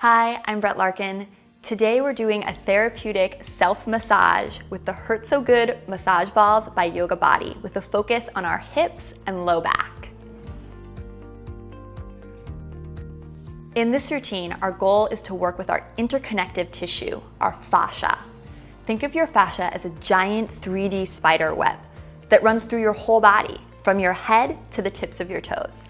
Hi, I'm Larkin. Today we're doing a therapeutic self-massage with the Hurt So Good massage balls by YOGABODY with a focus on our hips and low back. In this routine, our goal is to work with our interconnective tissue, our fascia. Think of your fascia as a giant 3D spider web that runs through your whole body, from your head to the tips of your toes.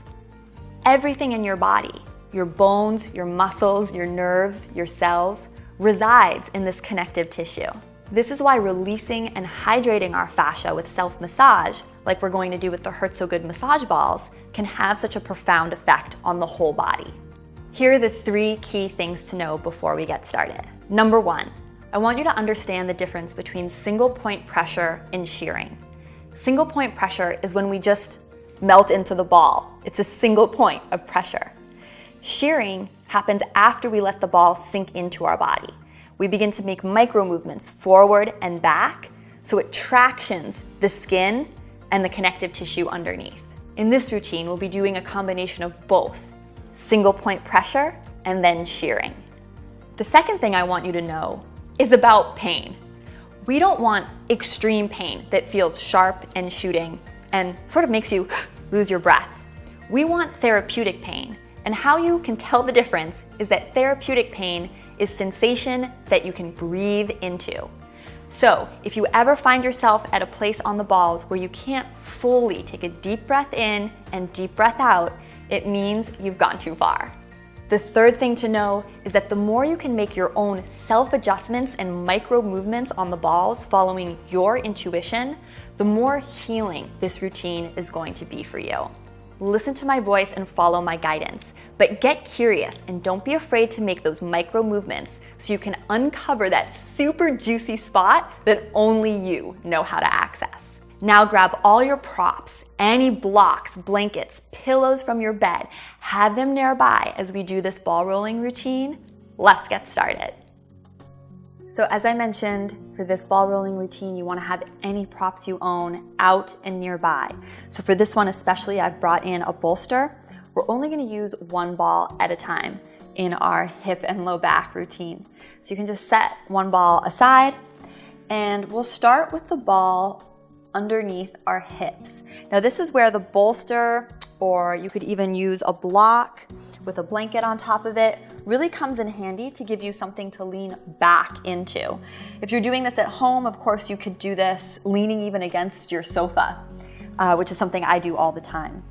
Everything in your body, your bones, your muscles, your nerves, your cells, resides in this connective tissue. This is why releasing and hydrating our fascia with self-massage, like we're going to do with the Hurt So Good massage balls, can have such a profound effect on the whole body. Here are the 3 key things to know before we get started. Number 1, I want you to understand the difference between single point pressure and shearing. Single point pressure is when we just melt into the ball. It's a single point of pressure. Shearing happens after we let the ball sink into our body. We begin to make micro movements forward and back, so it tractions the skin and the connective tissue underneath. In this routine, we'll be doing a combination of both single point pressure and then shearing. The second thing I want you to know is about pain. We don't want extreme pain that feels sharp and shooting and sort of makes you lose your breath. We want therapeutic pain. And how you can tell the difference is that therapeutic pain is sensation that you can breathe into. So if you ever find yourself at a place on the balls where you can't fully take a deep breath in and deep breath out, it means you've gone too far. The third thing to know is that the more you can make your own self-adjustments and micro movements on the balls following your intuition, the more healing this routine is going to be for you. Listen to my voice and follow my guidance, but get curious and don't be afraid to make those micro movements so you can uncover that super juicy spot that only you know how to access. Now grab all your props, any blocks, blankets, pillows from your bed, have them nearby as we do this ball rolling routine. Let's get started. So as I mentioned, for this ball rolling routine, you want to have any props you own out and nearby. So for this one especially, I've brought in a bolster. We're only going to use one ball at a time in our hip and low back routine. So you can just set one ball aside, and we'll start with the ball underneath our hips. Now this is where the bolster, or you could even use a block with a blanket on top of it, really comes in handy to give you something to lean back into. If you're doing this at home, of course, you could do this leaning even against your sofa, which is something I do all the time.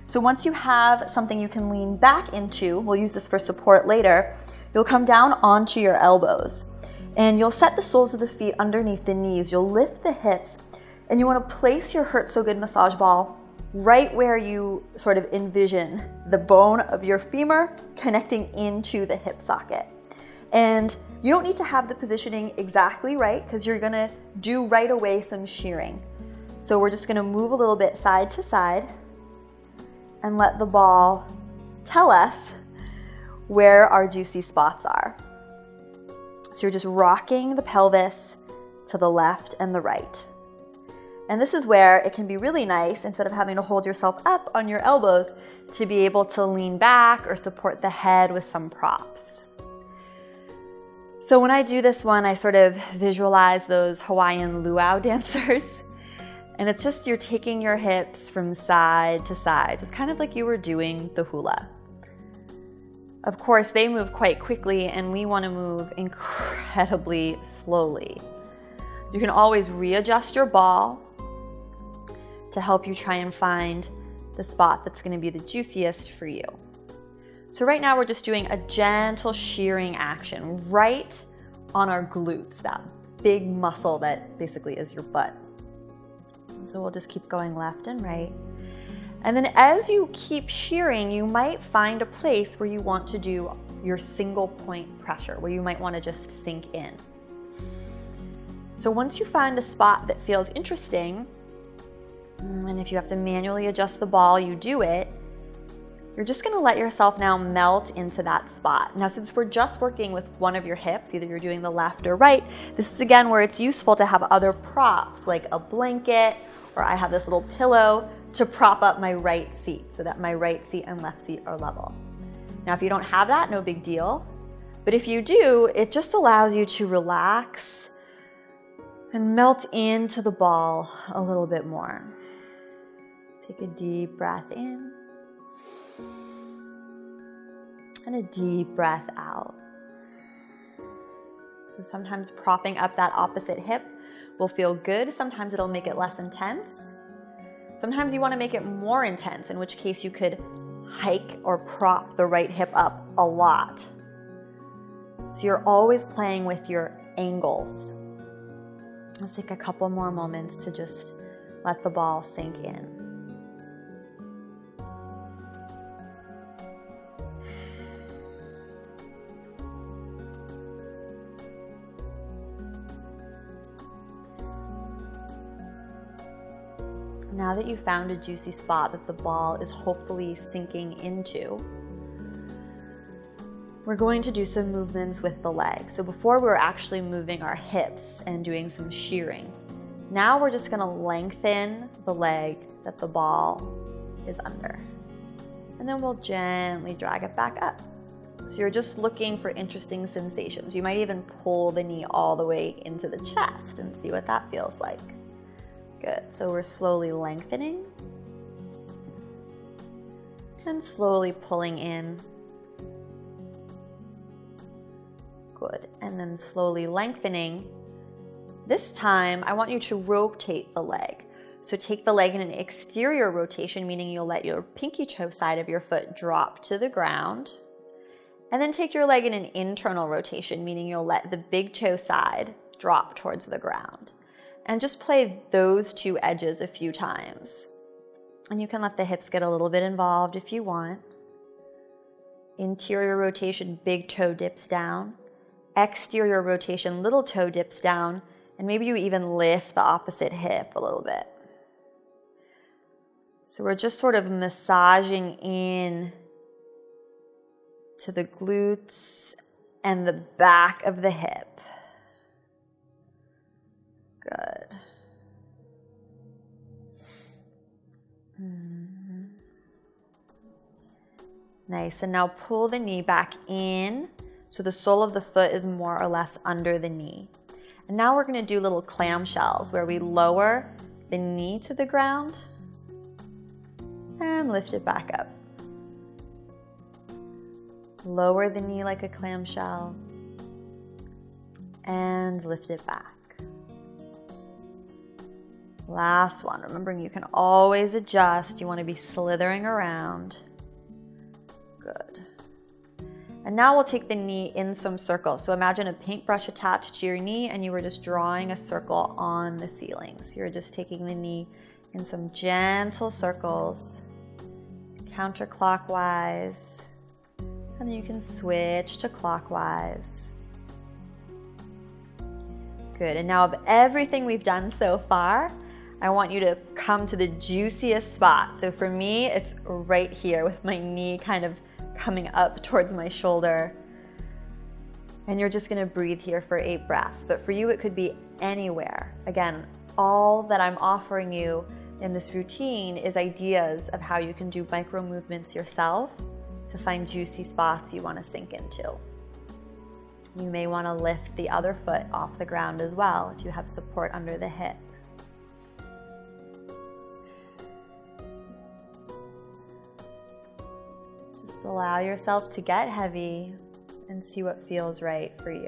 So once you have something you can lean back into, we'll use this for support later, you'll come down onto your elbows and you'll set the soles of the feet underneath the knees. You'll lift the hips and you want to place your Hurt So Good massage ball right where you sort of envision the bone of your femur connecting into the hip socket. And you don't need to have the positioning exactly right because you're gonna do right away some shearing. So we're just gonna move a little bit side to side and let the ball tell us where our juicy spots are. So you're just rocking the pelvis to the left and the right. And this is where it can be really nice, instead of having to hold yourself up on your elbows, to be able to lean back or support the head with some props. So when I do this one, I sort of visualize those Hawaiian luau dancers. And it's just you're taking your hips from side to side, just kind of like you were doing the hula. Of course, they move quite quickly and we want to move incredibly slowly. You can always readjust your ball to help you try and find the spot that's going to be the juiciest for you. So right now we're just doing a gentle shearing action right on our glutes, that big muscle that basically is your butt. So we'll just keep going left and right. And then as you keep shearing, you might find a place where you want to do your single point pressure, where you might want to just sink in. So once you find a spot that feels interesting, and if you have to manually adjust the ball, you do it, you're just going to let yourself now melt into that spot. Now, since we're just working with one of your hips, either you're doing the left or right, this is again where it's useful to have other props like a blanket, or I have this little pillow to prop up my right seat so that my right seat and left seat are level. Now, if you don't have that, no big deal. But if you do, it just allows you to relax and melt into the ball a little bit more. Take a deep breath in and a deep breath out. So sometimes propping up that opposite hip will feel good. Sometimes it'll make it less intense. Sometimes you want to make it more intense, in which case you could hike or prop the right hip up a lot. So you're always playing with your angles. Let's take a couple more moments to just let the ball sink in. Now that you've found a juicy spot that the ball is hopefully sinking into, we're going to do some movements with the leg. So before we were actually moving our hips and doing some shearing. Now we're just gonna lengthen the leg that the ball is under. And then we'll gently drag it back up. So you're just looking for interesting sensations. You might even pull the knee all the way into the chest and see what that feels like. Good, so we're slowly lengthening and slowly pulling in. Good, and then slowly lengthening. This time, I want you to rotate the leg. So take the leg in an exterior rotation, meaning you'll let your pinky toe side of your foot drop to the ground. And then take your leg in an internal rotation, meaning you'll let the big toe side drop towards the ground. And just play those two edges a few times. And you can let the hips get a little bit involved if you want. Interior rotation, big toe dips down. Exterior rotation, little toe dips down. And maybe you even lift the opposite hip a little bit. So we're just sort of massaging in to the glutes and the back of the hip. Good. Nice, and now pull the knee back in so the sole of the foot is more or less under the knee. And now we're going to do little clamshells where we lower the knee to the ground and lift it back up. Lower the knee like a clamshell and lift it back. Last one. Remembering you can always adjust. You want to be slithering around. Good. And now we'll take the knee in some circles. So imagine a paintbrush attached to your knee and you were just drawing a circle on the ceiling. So you're just taking the knee in some gentle circles, counterclockwise, and then you can switch to clockwise. Good. And now of everything we've done so far, I want you to come to the juiciest spot. So for me, it's right here with my knee kind of coming up towards my shoulder. And you're just gonna breathe here for 8 breaths. But for you, it could be anywhere. Again, all that I'm offering you in this routine is ideas of how you can do micro movements yourself to find juicy spots you wanna sink into. You may wanna lift the other foot off the ground as well if you have support under the hip. Allow yourself to get heavy and see what feels right for you.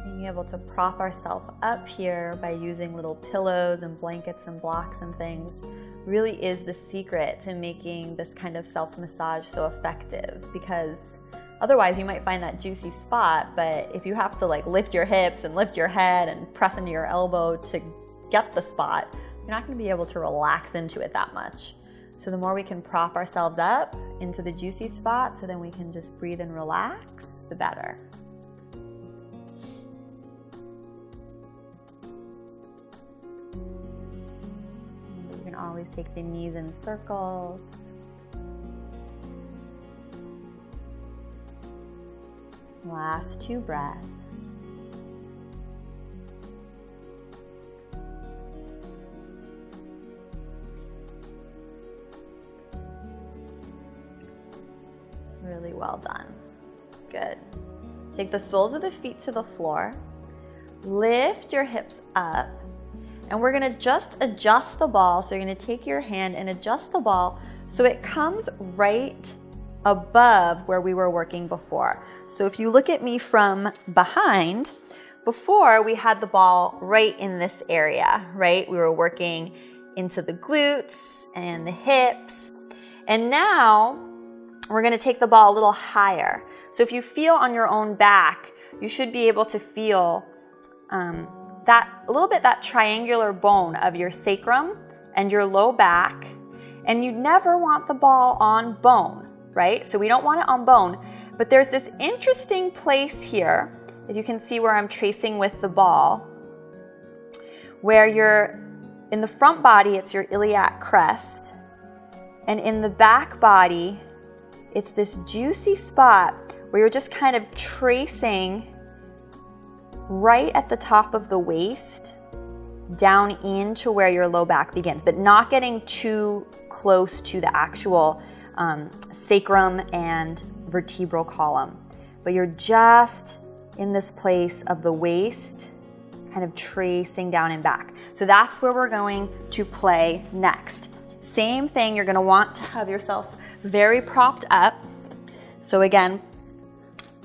Being able to prop ourselves up here by using little pillows and blankets and blocks and things really is the secret to making this kind of self-massage so effective, because otherwise, you might find that juicy spot, but if you have to like lift your hips and lift your head and press into your elbow to get the spot, you're not going to be able to relax into it that much. So the more we can prop ourselves up into the juicy spot so then we can just breathe and relax, the better. You can always take the knees in circles. Last 2 breaths. Really well done. Good. Take the soles of the feet to the floor. Lift your hips up. And we're gonna just adjust the ball. So you're gonna take your hand and adjust the ball so it comes right above where we were working before. So if you look at me from behind, before we had the ball right in this area, right? We were working into the glutes and the hips. And now we're gonna take the ball a little higher. So if you feel on your own back, you should be able to feel that triangular bone of your sacrum and your low back. And you never want the ball on bone, right? So we don't want it on bone, but there's this interesting place here that you can see where I'm tracing with the ball, where you're in the front body, it's your iliac crest, and in the back body, it's this juicy spot where you're just kind of tracing right at the top of the waist down into where your low back begins, but not getting too close to the actual sacrum and vertebral column. But you're just in this place of the waist, kind of tracing down and back. So that's where we're going to play next. Same thing, you're gonna want to have yourself very propped up. So again,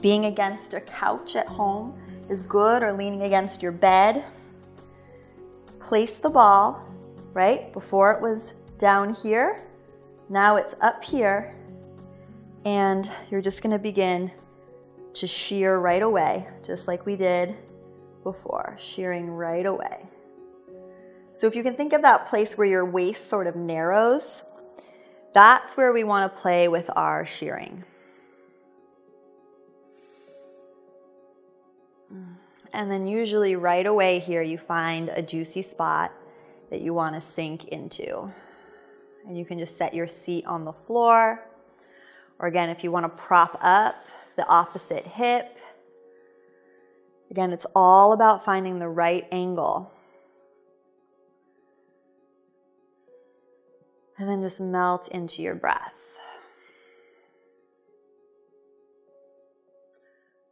being against a couch at home is good, or leaning against your bed. Place the ball, right? Before it was down here, now it's up here, and you're just gonna begin to shear right away, just like we did before, shearing right away. So if you can think of that place where your waist sort of narrows, that's where we want to play with our shearing. And then usually right away here you find a juicy spot that you want to sink into. And you can just set your seat on the floor, or again, if you want to prop up the opposite hip. Again, it's all about finding the right angle. And then just melt into your breath.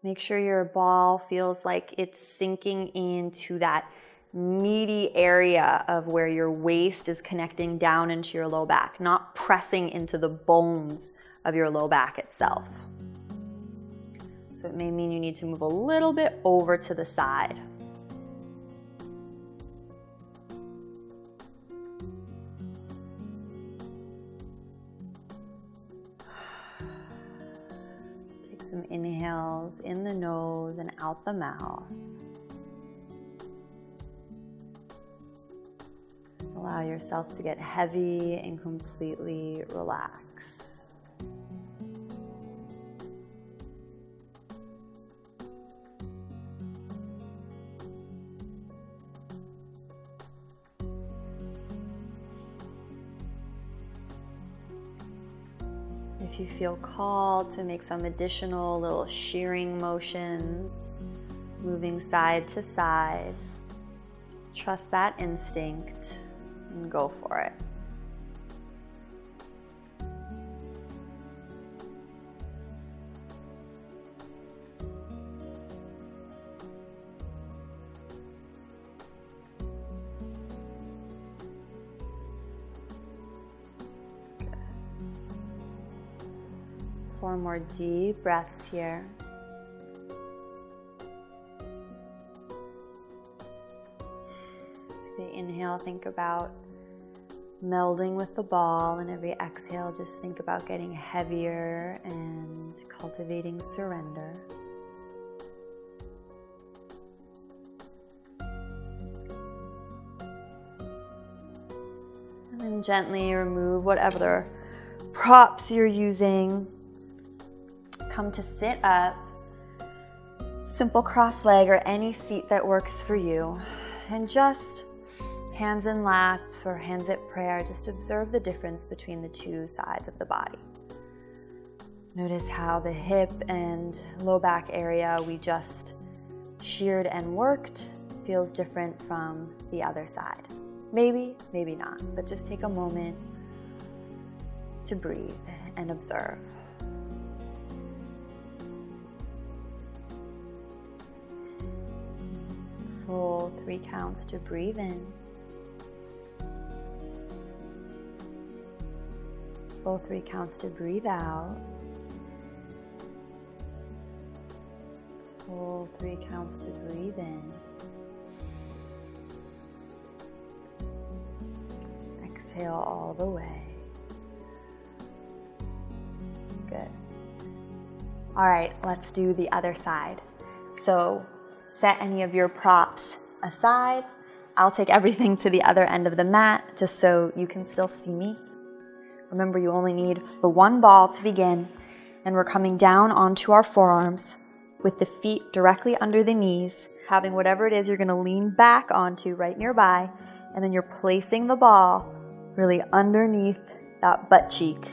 Make sure your ball feels like it's sinking into that meaty area of where your waist is connecting down into your low back, not pressing into the bones of your low back itself. So it may mean you need to move a little bit over to the side. Take some inhales in the nose and out the mouth. Just allow yourself to get heavy and completely relax. If you feel called to make some additional little shearing motions, moving side to side, trust that instinct and go for it. Four more deep breaths here. Every inhale, think about melding with the ball, and every exhale, just think about getting heavier and cultivating surrender. And then gently remove whatever props you're using. Come to sit up, simple cross leg or any seat that works for you, and just hands in laps or hands at prayer. Just observe the difference between the two sides of the body. Notice how the hip and low back area we just sheared and worked feels different from the other side. Maybe, maybe not, but just take a moment to breathe and observe. full 3 counts to breathe in. Full 3 counts to breathe out. Full 3 counts to breathe in. Exhale all the way. Good. All right, let's do the other side. So set any of your props aside. I'll take everything to the other end of the mat just so you can still see me. Remember, you only need the 1 ball to begin, and we're coming down onto our forearms with the feet directly under the knees, having whatever it is you're going to lean back onto right nearby, and then you're placing the ball really underneath that butt cheek.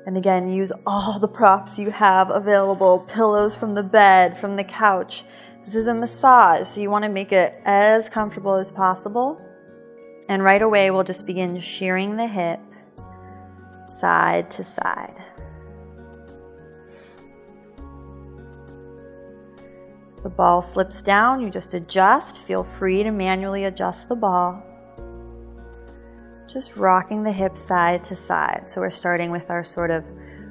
And again, use all the props you have available, pillows from the bed, from the couch. This is a massage, so you want to make it as comfortable as possible. And right away, we'll just begin shearing the hip side to side. If the ball slips down, you just adjust. Feel free to manually adjust the ball. Just rocking the hips side to side. So we're starting with our sort of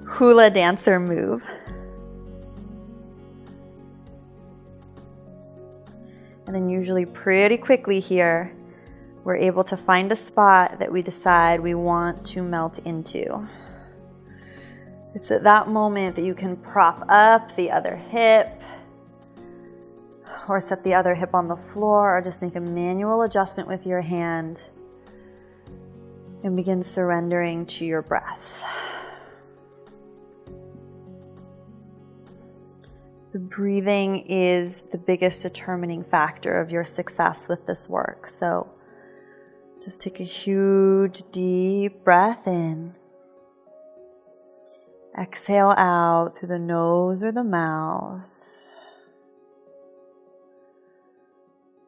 hula dancer move. And then usually pretty quickly here, we're able to find a spot that we decide we want to melt into. It's at that moment that you can prop up the other hip, or set the other hip on the floor, or just make a manual adjustment with your hand. And begin surrendering to your breath. The breathing is the biggest determining factor of your success with this work. So just take a huge, deep breath in. Exhale out through the nose or the mouth.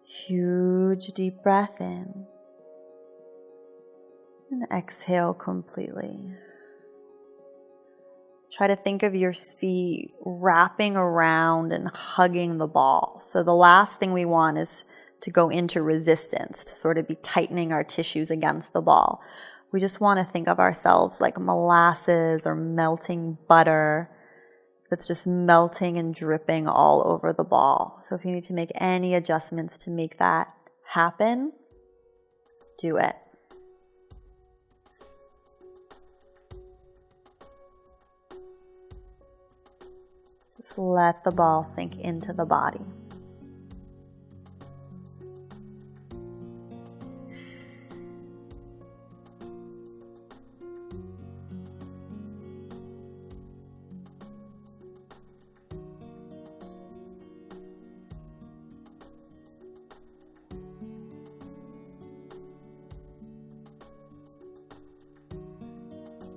Huge, deep breath in. And exhale completely. Try to think of your seat wrapping around and hugging the ball. So the last thing we want is to go into resistance, to sort of be tightening our tissues against the ball. We just want to think of ourselves like molasses or melting butter that's just melting and dripping all over the ball. So if you need to make any adjustments to make that happen, do it. Just let the ball sink into the body.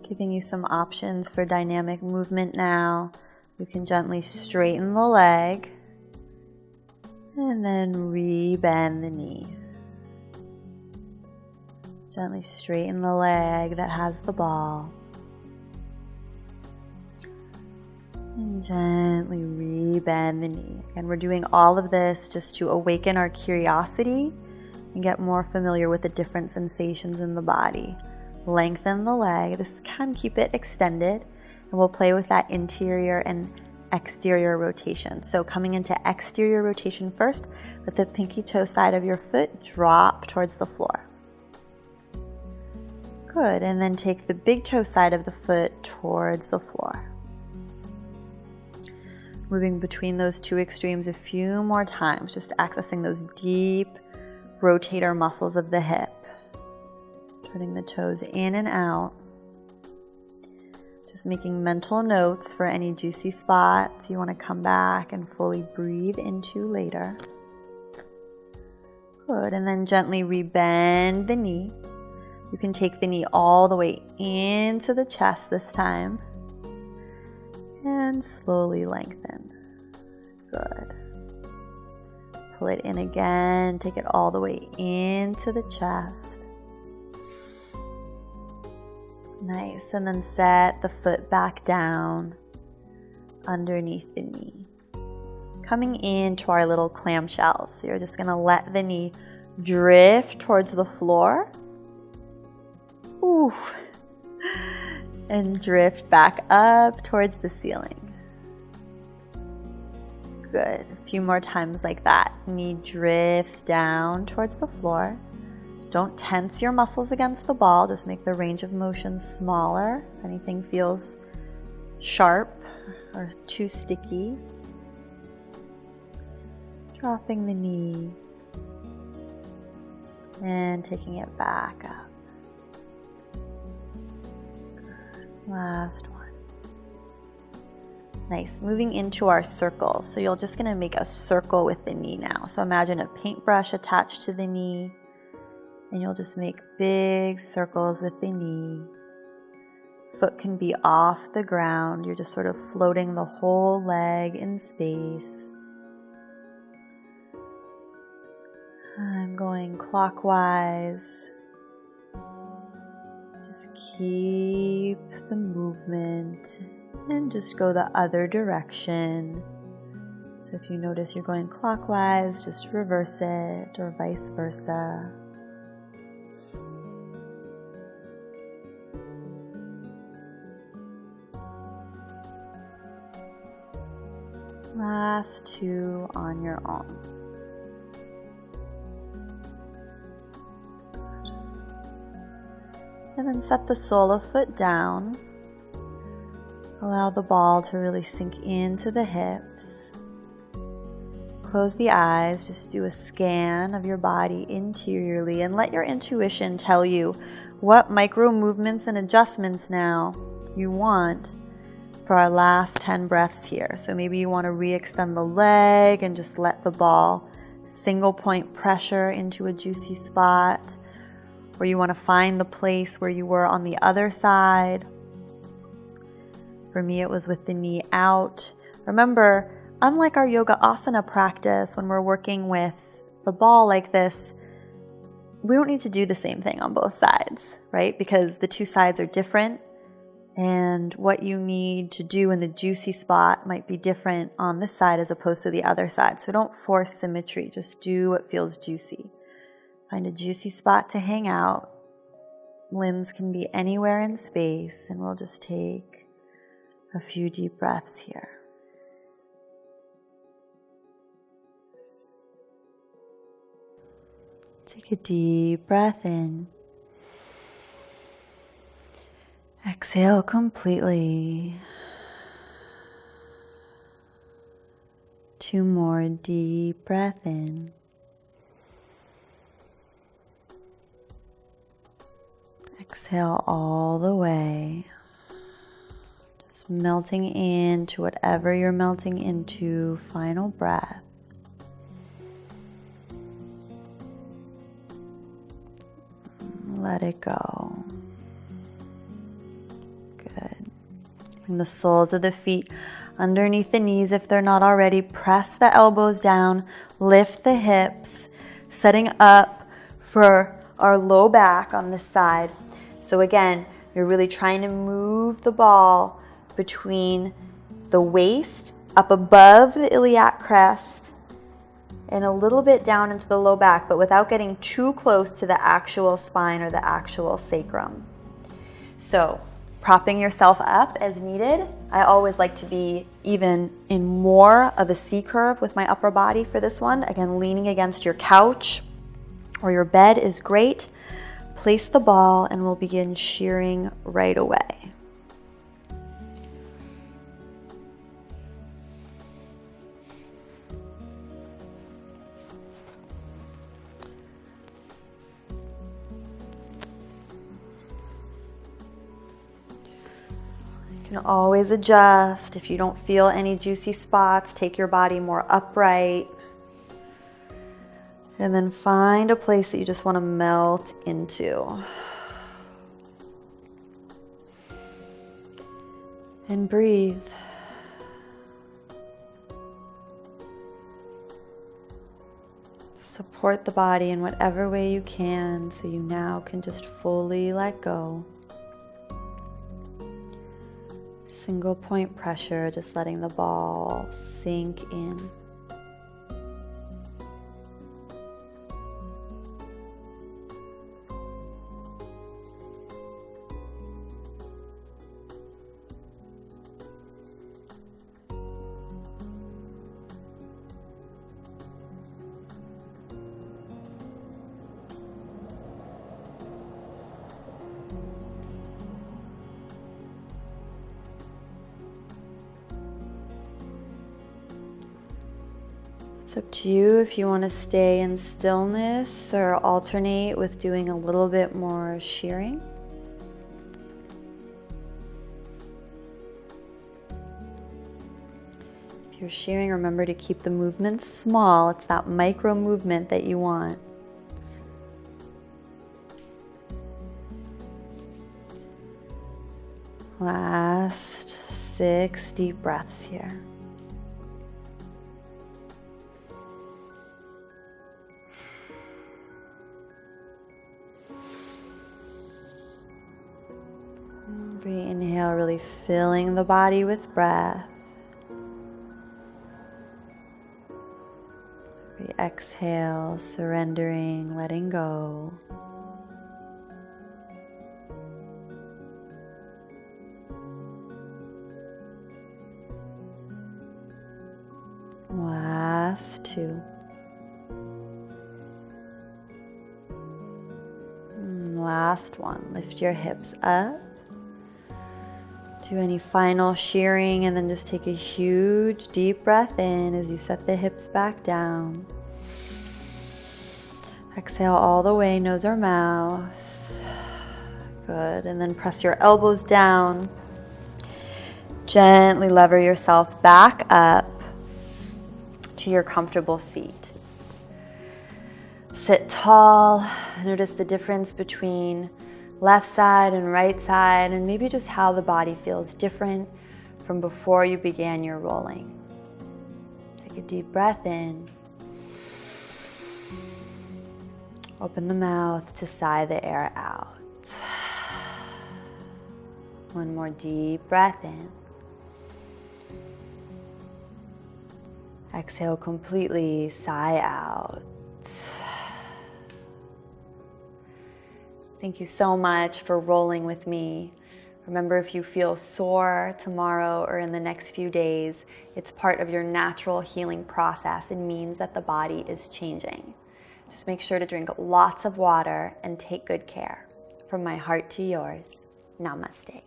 Giving you some options for dynamic movement now. You can gently straighten the leg and then re-bend the knee. Gently straighten the leg that has the ball. And gently re-bend the knee. And we're doing all of this just to awaken our curiosity and get more familiar with the different sensations in the body. Lengthen the leg. This can keep it extended. And we'll play with that interior and exterior rotation. So coming into exterior rotation first, let the pinky toe side of your foot drop towards the floor. Good, and then take the big toe side of the foot towards the floor. Moving between those two extremes a few more times, just accessing those deep rotator muscles of the hip. Turning the toes in and out. Just making mental notes for any juicy spots you want to come back and fully breathe into later. Good, and then gently re-bend the knee. You can take the knee all the way into the chest this time. And slowly lengthen. Good. Pull it in again, take it all the way into the chest. Nice, and then set the foot back down underneath the knee. coming into our little clamshells. So you're just gonna let the knee drift towards the floor. Ooh. And drift back up towards the ceiling. Good. A few more times like that. Knee drifts down towards the floor. Don't tense your muscles against the ball. Just make the range of motion smaller. If anything feels sharp or too sticky. Dropping the knee and taking it back up. Good. Last one. Nice. Moving into our circle. So you're just going to make a circle with the knee now. So imagine a paintbrush attached to the knee, and you'll just make big circles with the knee. Foot can be off the ground. You're just sort of floating the whole leg in space. I'm going clockwise. Just keep the movement and just go the other direction. So if you notice you're going clockwise, just reverse it or vice versa. Last two on your own. And then set the sole of foot down. Allow the ball to really sink into the hips. Close the eyes, just do a scan of your body interiorly and let your intuition tell you what micro movements and adjustments now you want for our last 10 breaths here. So maybe you want to re-extend the leg and just let the ball single point pressure into a juicy spot, or you want to find the place where you were on the other side. For me, it was with the knee out. Remember, unlike our yoga asana practice, when we're working with the ball like this, we don't need to do the same thing on both sides, right? Because the two sides are different, and what you need to do in the juicy spot might be different on this side as opposed to the other side. So don't force symmetry, just do what feels juicy. Find a juicy spot to hang out. Limbs can be anywhere in space, and we'll just take a few deep breaths here. Take a deep breath in. Exhale completely. 2 more deep breath in. Exhale all the way. Just melting into whatever you're melting into. Final breath. Let it go. Good. Bring the soles of the feet underneath the knees if they're not already. Press the elbows down. Lift the hips. Setting up for our low back on this side. So again, you're really trying to move the ball between the waist, up above the iliac crest, and a little bit down into the low back, but without getting too close to the actual spine or the actual sacrum. So, propping yourself up as needed. I always like to be even in more of a C curve with my upper body for this one. Again, leaning against your couch or your bed is great. Place the ball and we'll begin shearing right away. You can always adjust. If you don't feel any juicy spots, take your body more upright. And then find a place that you just want to melt into. And breathe. Support the body in whatever way you can so you now can just fully let go. Single point pressure, just letting the ball sink in. It's up to you if you want to stay in stillness or alternate with doing a little bit more shearing. If you're shearing, remember to keep the movement small. It's that micro movement that you want. Last 6 deep breaths here. Every inhale, really filling the body with breath. Every exhale, surrendering, letting go. Last 2. And last 1. Lift your hips up. Do any final shearing and then just take a huge deep breath in as you set the hips back down. Exhale all the way, nose or mouth. Good. And then press your elbows down. Gently lever yourself back up to your comfortable seat. Sit tall. Notice the difference between left side and right side, and maybe just how the body feels different from before you began your rolling. Take a deep breath in. Open the mouth to sigh the air out. One more deep breath in. Exhale completely, sigh out. Thank you so much for rolling with me. Remember, if you feel sore tomorrow or in the next few days, it's part of your natural healing process. It means that the body is changing. Just make sure to drink lots of water and take good care. From my heart to yours, namaste.